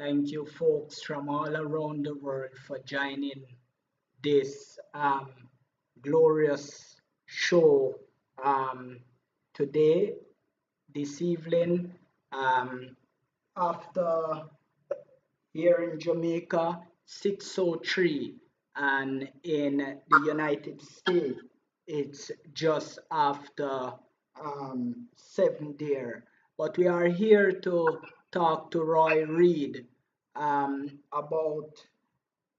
Thank you, folks from all around the world, for joining this glorious show um, today, this evening. Um, After here in Jamaica, 6:03, and in the United States, it's just after 7 there. But we are here to talk to Roy Reed about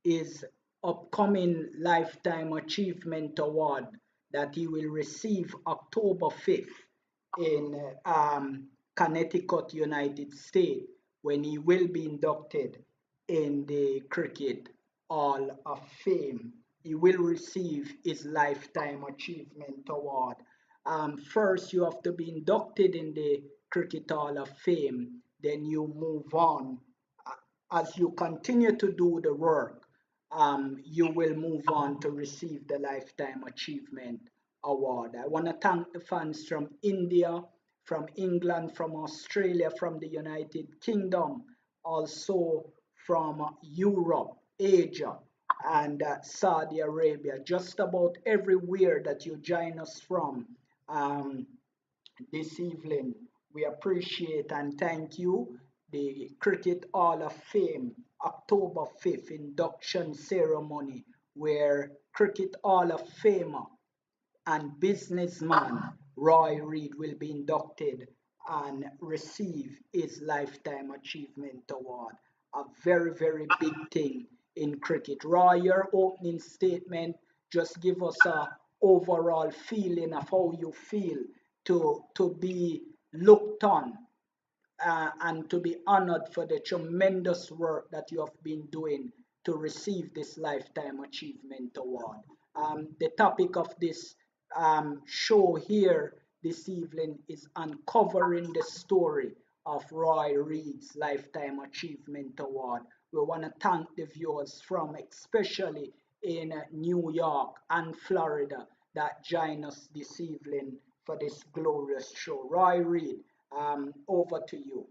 his upcoming Lifetime Achievement Award that he will receive October 5th in Connecticut, United States, when he will be inducted in the Cricket Hall of Fame. He will receive his Lifetime Achievement Award. First, you have to be inducted in the Cricket Hall of Fame, then you move on. As you continue to do the work, you will move on to receive the Lifetime Achievement Award. I want to thank the fans from India, from England, from Australia, from the United Kingdom, also from Europe, Asia, and Saudi Arabia, just about everywhere that you join us from this evening. We appreciate and thank you. The Cricket Hall of Fame, October 5th induction ceremony, where Cricket Hall of Famer and businessman Roy Reed will be inducted and receive his Lifetime Achievement Award. A very, very big thing in cricket. Roy, your opening statement, just give us a overall feeling of how you feel to be looked on and to be honored for the tremendous work that you have been doing to receive this Lifetime Achievement Award. The topic of this show here this evening is uncovering the story of Roy Reed's Lifetime Achievement Award. We want to thank the viewers from especially in New York and Florida that join us this evening for this glorious show. Roy Reed, over to you.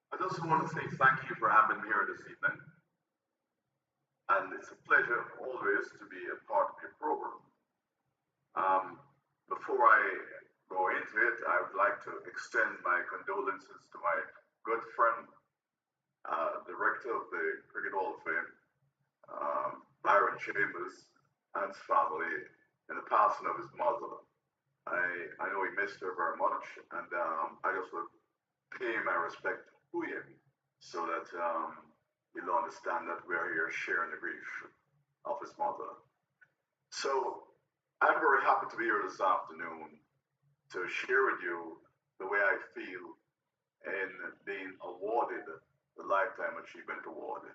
I just want to say thank you for having me here this evening. And it's a pleasure always to be a part of your program. Before I go into it, I would like to extend my condolences to my good friend, director of the Cricket Hall of Fame, Byron Chambers, and his family in the passing of his mother. I know he missed her very much, and I just would pay my respect to him so that you'll understand that we're here sharing the grief of his mother. So I'm very happy to be here this afternoon to share with you the way I feel in being awarded the Lifetime Achievement Award.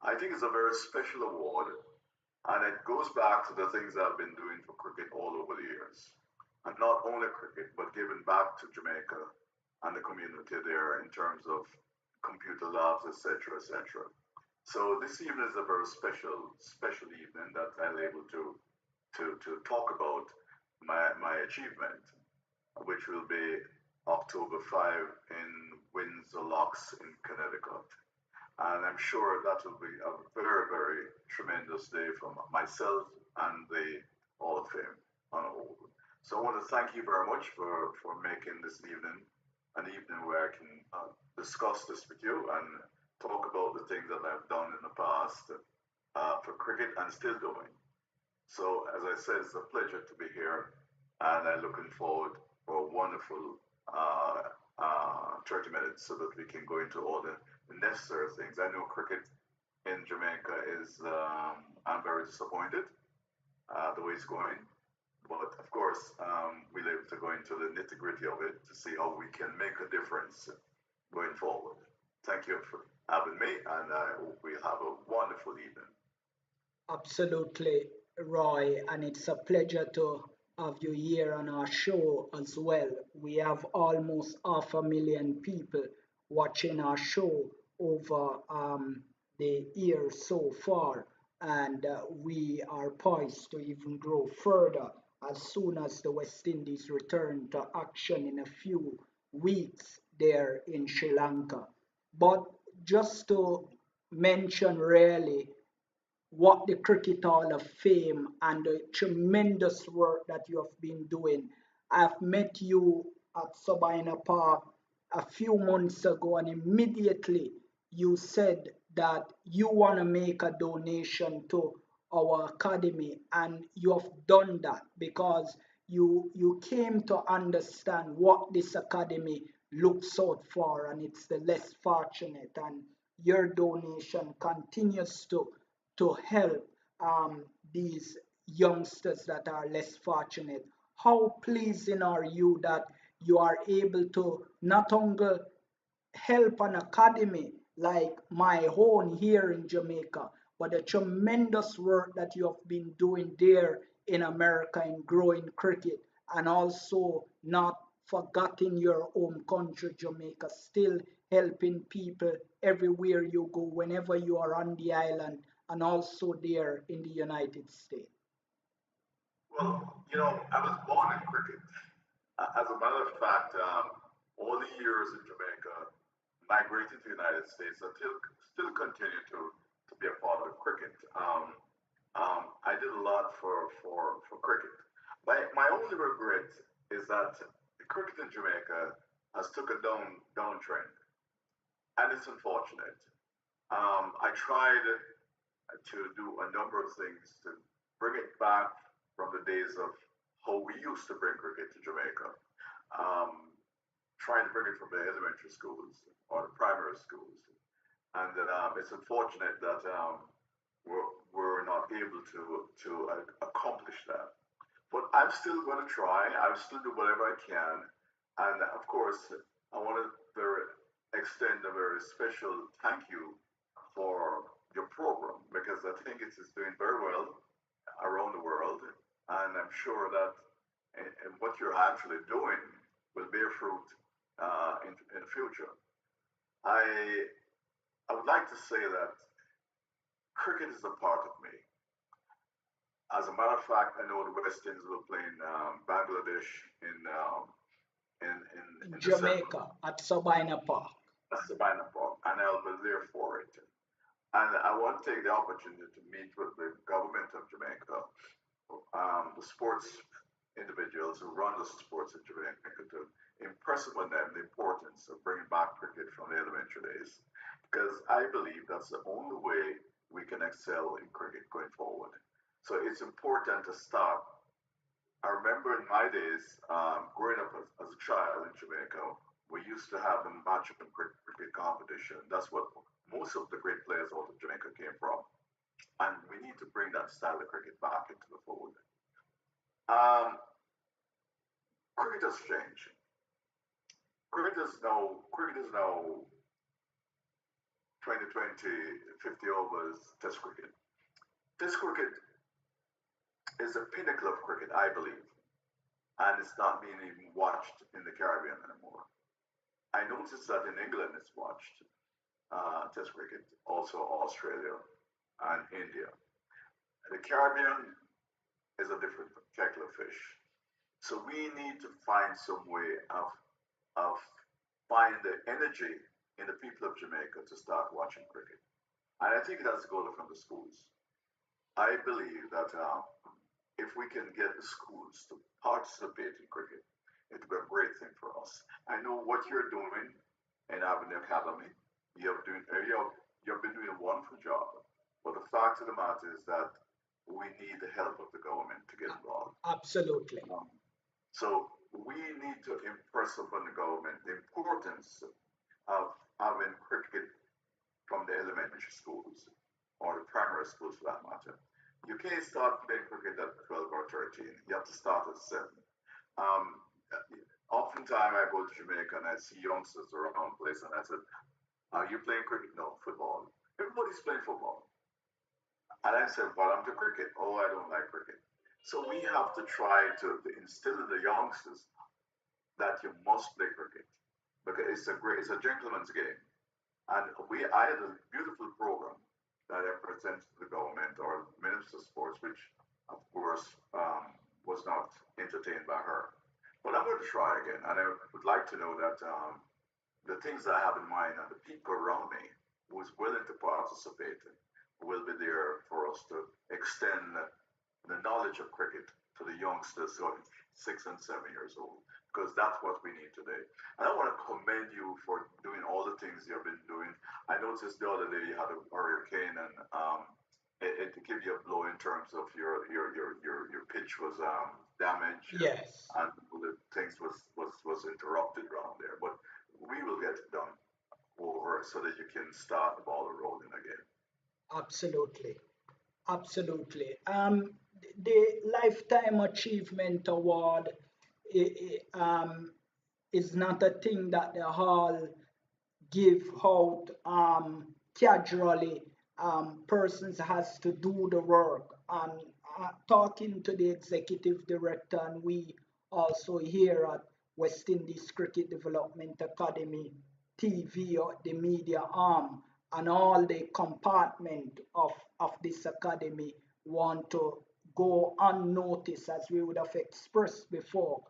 I think it's a very special award, and it goes back to the things I've been doing for cricket all over the years. And not only cricket, but giving back to Jamaica and the community there in terms of computer labs, etc., etc. So this evening is a very special evening that I'm able to talk about my achievement, which will be October 5 in Windsor Locks in Connecticut. And I'm sure that will be a very, very tremendous day for myself and the Hall of Fame on a whole. So I want to thank you very much for making this evening an evening where I can discuss this with you and talk about the things that I've done in the past for cricket and still doing. So as I said, it's a pleasure to be here, and I'm looking forward for a wonderful 30 minutes so that we can go into all the necessary things. I know cricket in Jamaica is, I'm very disappointed the way it's going. But of course, we'll able to go into the nitty gritty of it to see how we can make a difference going forward. Thank you for having me, and I hope we'll have a wonderful evening. Absolutely, Roy, and it's a pleasure to have you here on our show as well. We have almost 500,000 people watching our show over the year so far, and we are poised to even grow further as soon as the West Indies return to action in a few weeks there in Sri Lanka. But just to mention really what the Cricket Hall of Fame and the tremendous work that you have been doing. I've met you at Sabina Park a few months ago, and immediately you said that you want to make a donation to our academy, and you have done that because you came to understand what this academy looks out for, and it's the less fortunate, and your donation continues to help these youngsters that are less fortunate. How pleasing are you that you are able to not only help an academy like my own here in Jamaica, but the tremendous work that you have been doing there in America in growing cricket, and also not forgetting your home country, Jamaica, still helping people everywhere you go, whenever you are on the island, and also there in the United States. Well, I was born in cricket. As a matter of fact, all the years in Jamaica, migrated to the United States, I still continue to be a part of cricket. I did a lot for cricket. My only regret is that the cricket in Jamaica has took a downtrend, and it's unfortunate. I tried to do a number of things to bring it back from the days of how we used to bring cricket to Jamaica. Um, Trying to bring it from the elementary schools or the primary schools. And it's unfortunate that we're not able to accomplish that. But I'm still going to try. I'll still do whatever I can. And of course, I want to extend a very special thank you for your program because I think it is doing very well around the world. And I'm sure that what you're actually doing will bear fruit in the future. I I would like to say that cricket is a part of me. As a matter of fact, I know the West Indies will play in Bangladesh in, in In December. Jamaica at Sabina Park. That's the Sabina Park, and I'll be there for it. And I want to take the opportunity to meet with the government of Jamaica, the sports individuals who run the sports in Jamaica to impress upon them the importance of bringing back cricket from the elementary days. Because I believe that's the only way we can excel in cricket going forward. So it's important to start. I remember in my days, growing up as a child in Jamaica, we used to have a match and cricket competition. That's what most of the great players out of Jamaica came from. And we need to bring that style of cricket back into the fold. Um, Cricket has changed. Cricket is now 2020 50 overs test cricket. Test cricket is the pinnacle of cricket, I believe, and it's not being even watched in the Caribbean anymore. I noticed that in England it's watched test cricket, also Australia and India. The Caribbean is a different kettle of fish. So we need to find some way of find the energy in the people of Jamaica to start watching cricket. And I think that's going from the schools. I believe that if we can get the schools to participate in cricket, it would be a great thing for us. I know what you're doing in Avenue Academy. You've been doing a wonderful job. But the fact of the matter is that we need the help of the government to get involved. Absolutely. Um, so we need to impress upon the government the importance of having cricket from the elementary schools or the primary schools for that matter. You can't start playing cricket at 12 or 13. You have to start at 7. Um, Oftentimes I go to Jamaica and I see youngsters around the place and I said, are you playing cricket? No, football. Everybody's playing football. And I said, well, I'm to cricket. Oh, I don't like cricket. So we have to try to instill in the youngsters that you must play cricket because it's a gentleman's game. And I had a beautiful program that I presented to the government or Minister of Sports, which of course was not entertained by her. But I'm going to try again, and I would like to know that the things that I have in mind and the people around me. who's willing to participate will be there for us to extend the knowledge of cricket to the youngsters who are 6 and 7 years old, because that's what we need today. And I want to commend you for doing all the things you've been doing. I noticed the other day you had a hurricane, and it gave you a blow in terms of your pitch was damaged, Yes, and the things was interrupted around there. But we will get it done over so that you can start the ball rolling again. absolutely. Absolutely. The Lifetime Achievement Award is not a thing that the hall give out casually. Persons has to do the work. And talking to the executive director, and we also here at West Indies Cricket Development Academy TV, or the media arm, and all the compartment of this academy want to go unnoticed, as we would have expressed before.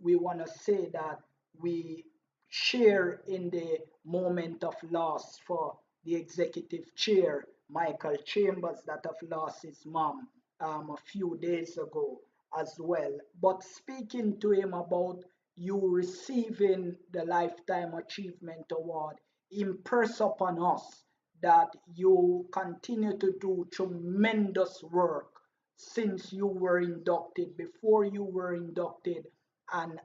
We want to say that we share in the moment of loss for the executive chair, Michael Chambers, that have lost his mom a few days ago as well. But speaking to him about you receiving the Lifetime Achievement Award, impress upon us that you continue to do tremendous work since you were inducted, before you were inducted, and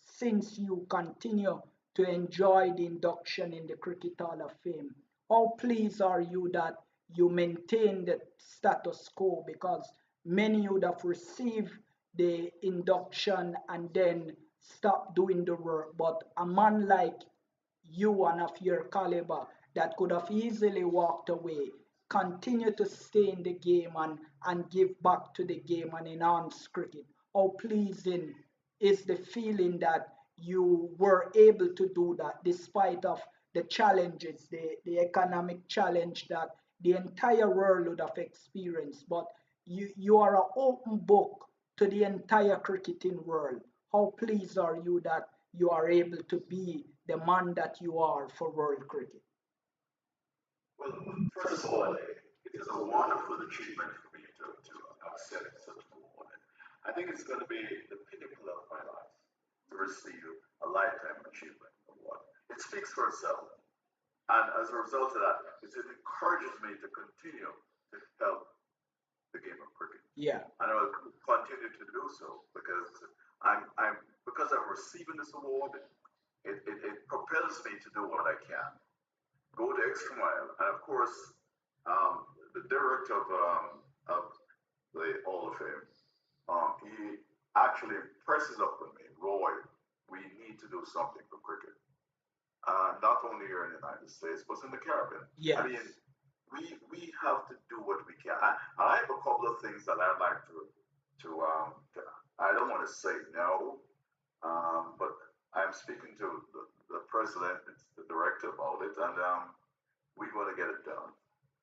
since you continue to enjoy the induction in the Cricket Hall of Fame. How pleased are you that you maintain the status quo? Because many would have received the induction and then stop doing the work. But a man like you and of your caliber that could have easily walked away continue to stay in the game and give back to the game and enhance cricket. How pleasing is the feeling that you were able to do that despite of the challenges, the economic challenge that the entire world would have experienced. But you are an open book to the entire cricketing world. How pleased are you that you are able to be the man that you are for world cricket? Well, first of all, it is a wonderful achievement for me to accept such an award. I think it's going to be the pinnacle of my life to receive a lifetime achievement award. It speaks for itself. And as a result of that, it encourages me to continue to help the game of cricket. Yeah, And I will continue to do so because I'm receiving this award, it propels me to do what I can, go the extra mile. And of course, the director of the Hall of Fame, he actually presses up with me, Roy, we need to do something for cricket. Not only here in the United States, but in the Caribbean. I yes, mean, we have to do what we can. I have a couple of things that I'd like to I don't want to say no, but I'm speaking to the president, the director about it, and we're going to get it done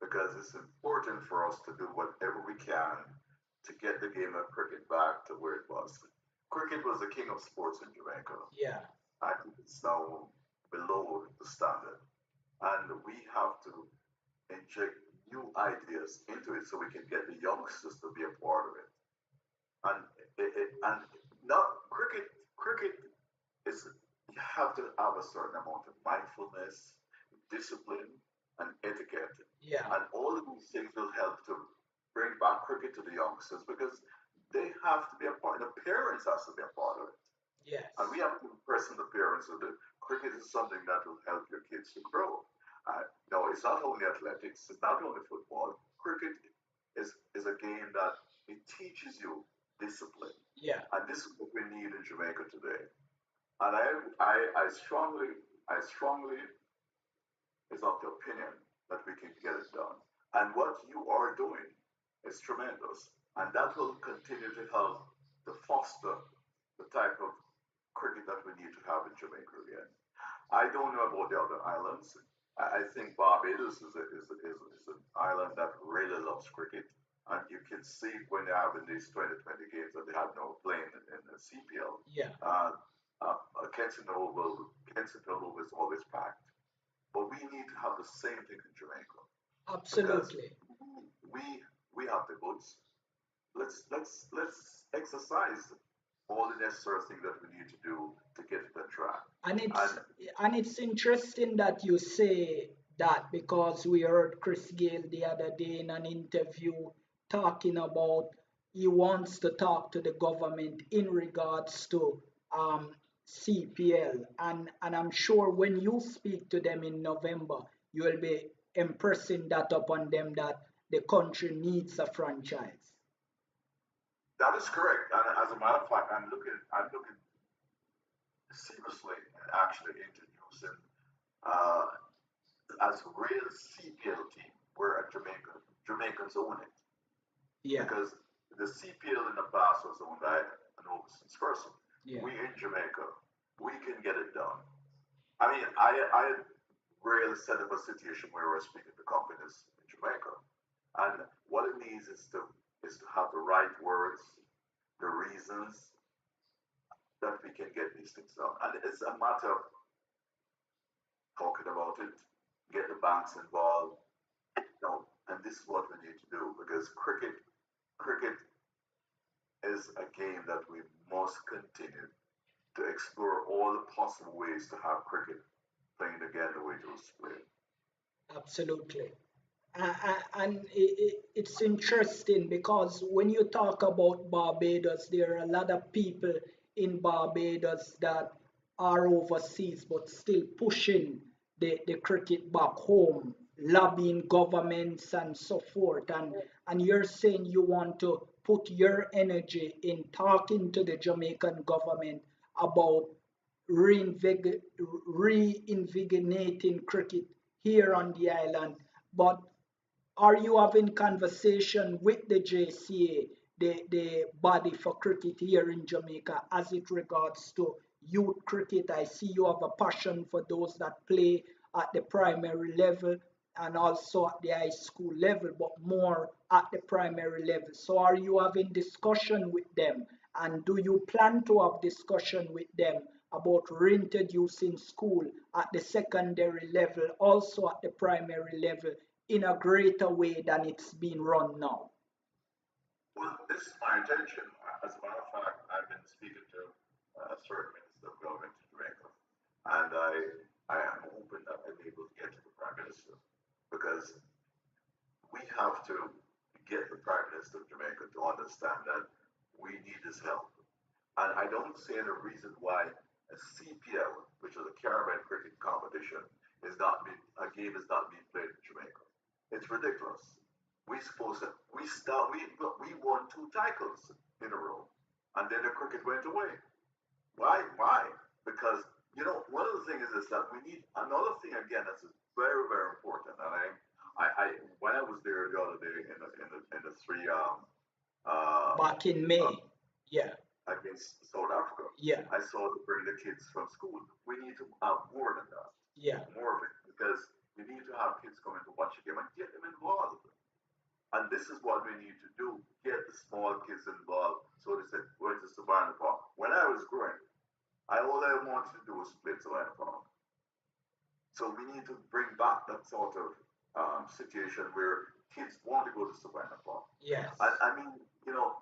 because it's important for us to do whatever we can to get the game of cricket back to where it was. Cricket was the king of sports in Jamaica. yeah, I think it's now below the standard, and we have to inject new ideas into it so we can get the youngsters to be a part of it. And and not cricket is you have to have a certain amount of mindfulness, discipline, and etiquette. yeah, And all of these things will help to bring back cricket to the youngsters because they have to be a part, the parents has to be a part of it. yes, And we have to impress on the parents that cricket is something that will help your kids to grow. No, it's not only athletics, it's not only football. Cricket is a game that it teaches you discipline. yeah, And this is what we need in Jamaica today. And I strongly is of the opinion that we can get it done. And what you are doing is tremendous. And that will continue to help to foster the type of cricket that we need to have in Jamaica again. I don't know about the other islands. I think Barbados is an island that really loves cricket. And you can see when they have in these 2020 games that they have no playing in the CPL. yeah, Uh, Kensington Oval is always packed. but we need to have the same thing in Jamaica because Absolutely. we we have the goods. Let's exercise all the necessary things that we need to do to get to the track. And And it's interesting that you say that because we heard Chris Gale the other day in an interview talking about he wants to talk to the government in regards to CPL, and I'm sure when you speak to them in November, you will be impressing that upon them that the country needs a franchise. that is correct. And as a matter of fact, I'm looking seriously and actually introducing uh, as a real CPL team where Jamaicans own it Yeah, because the CPL in the past was owned by an overseas person. yeah, We in Jamaica, we can get it done. I mean, I rarely set up a situation where we're speaking to companies in Jamaica, and what it needs is to have the right words, the reasons that we can get these things done, and it's a matter of talking about it, get the banks involved, and this is what we need to do because cricket is a game that we must continue to explore all the possible ways to have cricket playing again the way it was played. absolutely. And it's interesting because when you talk about Barbados, there are a lot of people in Barbados that are overseas but still pushing the cricket back home, lobbying governments and so forth. And you're saying you want to put your energy in talking to the Jamaican government about reinvig- reinvigorating cricket here on the island. But are you having conversation with the JCA, the body for cricket here in Jamaica, as it regards to youth cricket? I see you have a passion for those that play at the primary level and also at the high school level, but more at the primary level. So are you having discussion with them? And do you plan to have discussion with them about reintroducing school at the secondary level, also at the primary level, in a greater way than it's being run now? Well, this is my intention. As a matter of fact, I've been speaking to a certain minister of government in Jamaica, and I am hoping that I'm able to get to the prime minister because we have to get the prime minister of Jamaica to understand that we need his help. And I don't see any reason why a CPL, which is a Caribbean cricket competition, is not being a game is not being played in Jamaica. It's ridiculous. We supposed to we won two titles in a row, and then the cricket went away. Why? Why? Because one of the things is that we need another thing again that's very very important. And I when I was there the other day in the three uh, Back in uh, May. Yeah, against South Africa. yeah, I saw to bring the kids from school. We need to have more than that, yeah, more of it, because we need to have kids coming to watch a game and get them involved. And this is what we need to do: get the small kids involved. So they said, "Where's the Savannah Park?" When I was growing, all I wanted to do was play Savannah Park. So we need to bring back that sort of situation where kids want to go to Savannah Park. yes, I mean, you know,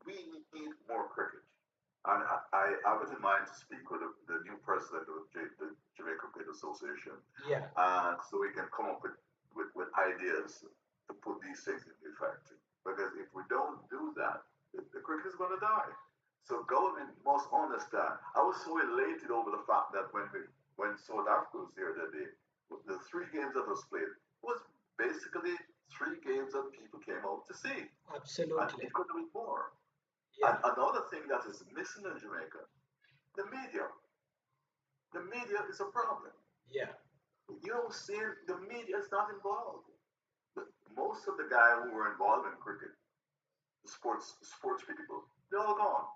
we need more cricket. And I was in mind to speak with the new president of the Jamaica Cricket Association, yeah, so we can come up with ideas to put these things into effect. Because if we don't do that, the cricket is going to die. So government must understand. I was so elated over the fact that when South Africa was here that day, the three games that was played was basically three games that people came out to see, and absolutely. it could have been more. And Yeah, another thing that is missing in Jamaica, the media. The media is a problem. yeah, You don't see the media is not involved. Most of the guys who were involved in cricket, the sports people, they're all gone.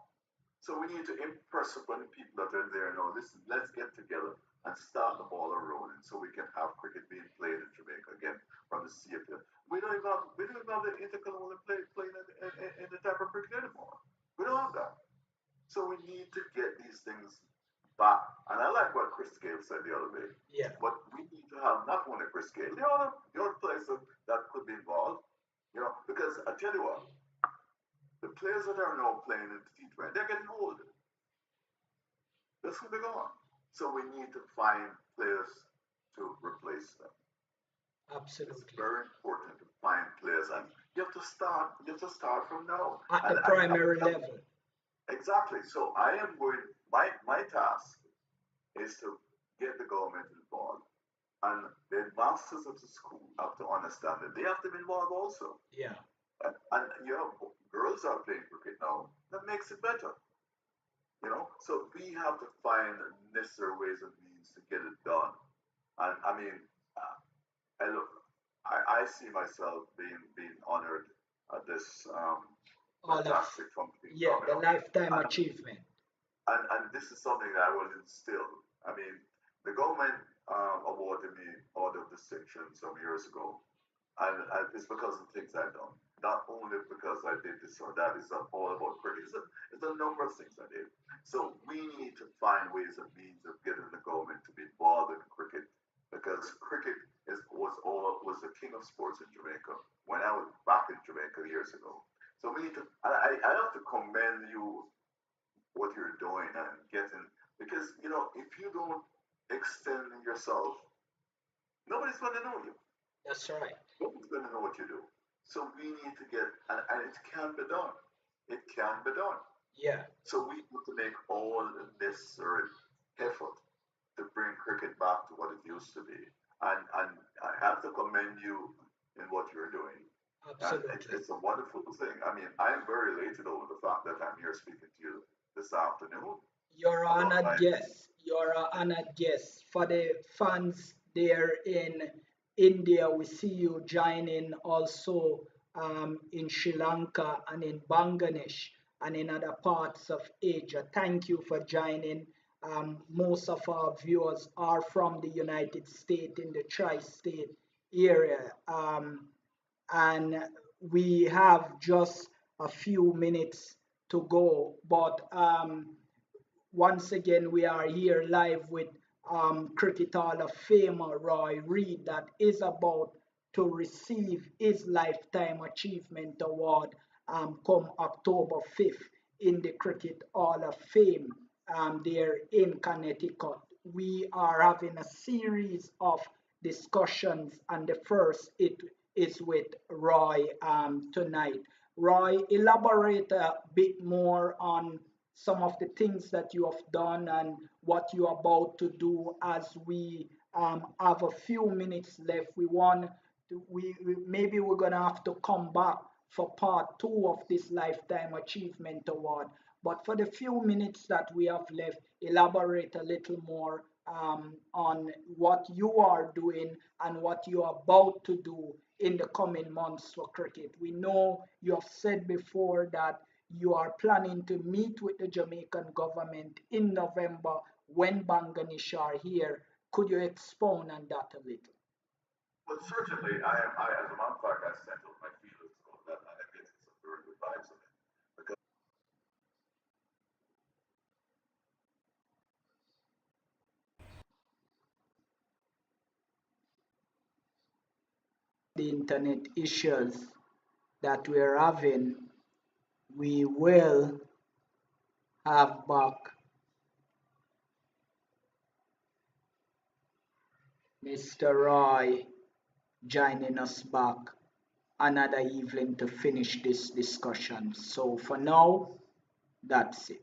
So we need to impress upon the people that are there. No, listen, let's get together and start the ball rolling so we can have cricket being played in Jamaica again from the CFL. We don't even have the intercolonial playing in the type of cricket anymore. We don't have that. So we need to get these things back And I like what Chris Gale said the other day. Yeah. But we need to have not only Chris Gale, the other players that could be involved. Because I tell you what, the players that are now playing in the T20, they're getting old. That's where they're going. So we need to find players to replace them. Absolutely. It's very important to find players, and you have to start. You have to start from now. At And the primary level. Exactly. So I am going. My task is to get the government involved, and the masters of the school have to understand that they have to be involved also. Yeah. And girls are playing cricket now. That makes it better. So we have to find necessary ways and means to get it done. And I mean, I look, I see myself being honored at this All of fantastic company yeah, the lifetime and, achievement. and this is something that I will instill. I mean, the government awarded me Order of Distinction some years ago, and it's because of things I've done. Not only because I did this or that, it's not all about cricket. It's a number of things I did. So we need to find ways and means of getting the government to be involved in cricket, because cricket was the king of sports in Jamaica when I was back in Jamaica years ago. So we need to. I have to commend you what you're doing and getting, because if you don't extend yourself, nobody's going to know you. That's right. Nobody's going to know what you do. So we need to get, and it can be done. It can be done. Yeah. So we need to make all the necessary effort to bring cricket back to what it used to be. And I have to commend you in what you're doing. Absolutely. It's a wonderful thing. I mean, I'm very elated over the fact that I'm here speaking to you this afternoon. You're an honored guest. You're an honored guest. For the fans there in India, we see you joining also in Sri Lanka and in Bangladesh and in other parts of Asia. Thank you for joining. Most of our viewers are from the United States in the tri-state area. And we have just a few minutes to go, but once again, we are here live with Cricket Hall of Famer Ried, that is about to receive his Lifetime Achievement Award come October 5th in the Cricket Hall of Fame there in Connecticut. We are having a series of discussions, and the first it is with Roy tonight. Roy, elaborate a bit more on some of the things that you have done and what you're about to do, as we have a few minutes left. Maybe we're gonna have to come back for part two of this Lifetime Achievement Award. But for the few minutes that we have left, elaborate a little more on what you are doing and what you are about to do in the coming months for cricket. We know you have said before that you are planning to meet with the Jamaican government in November when Bangladesh are here. Could you expound on that a little? Well, certainly, as a matter of fact, I settled my feelings on that, and I'm getting some very good vibes on it. Because the internet issues that we're having, we will have back Mr. Roy joining us back another evening to finish this discussion. So for now, that's it.